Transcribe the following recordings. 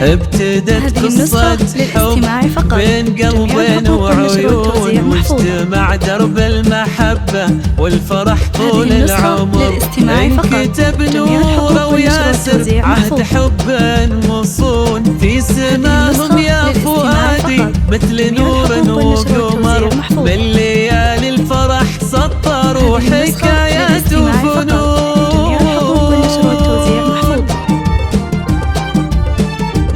ابتدت قصة حب بين قلبين وعيون، واجتمع درب المحبة والفرح طول العمر. انكتب نور وياسر عهد حب مصون، في سماهم يا فؤادي مثل نور وقمر. من ليالي الفرح سطروا حكايات وفنون.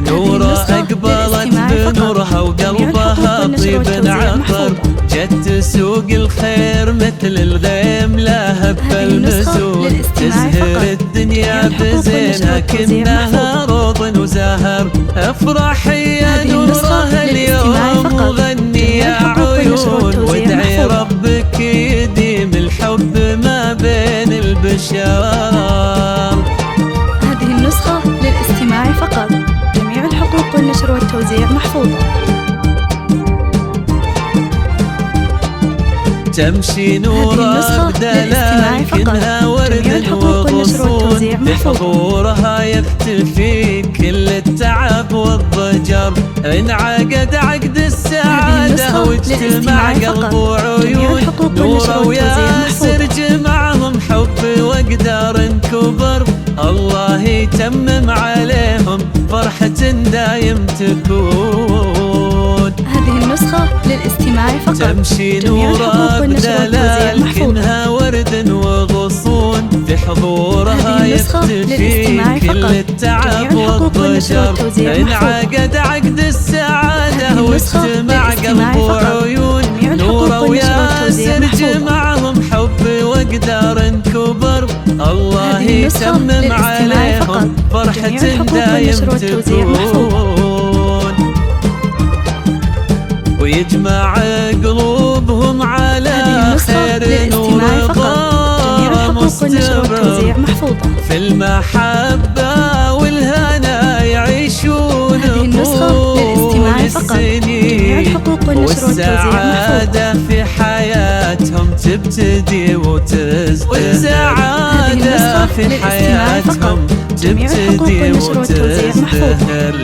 نورة أقبلت بنورها وقلبها طيب عطر، جت تسوق الخير مثل الغيم لهب المزون. تزهر الدنيا بزينها كأنها روض وزهر. افرحي يا نورة اليوم وغني يا عيون، وادعي ربك يديم الحب ما بين البشر. هذه النسخة للاستماع فقط، جميع الحقوق والنشر والتوزيع محفوظة. تمشي نورة بدلالكنها ورد وغصون، بحضورها يختفي كل التعب والضجر. انعقد عقد السعادة واجتمع قلب وعيون. نورة وياسر جمعهم حب وقدر كبر، الله يتمم عليهم فرحة دايم تكون. هذه النسخة للاستماع فقط، تمشي نورة بدلالكنها ورد وغصون، في حضورها يختفي كل التعب والضجر. انعقد عقد السعادة واجتمع قلب وعيون. نورة وياسر جمعهم حب وقدر كبر، الله يتمم عليهم فرحة دايم تكون. ويجمع قلوبهم على خير ورضا مستمر، في المحبة والهنا يعيشون طول السنين. والسعادة في حياتهم تبتدي وتزدهر. والسعادة في حياتهم تبتدي وتزدهر.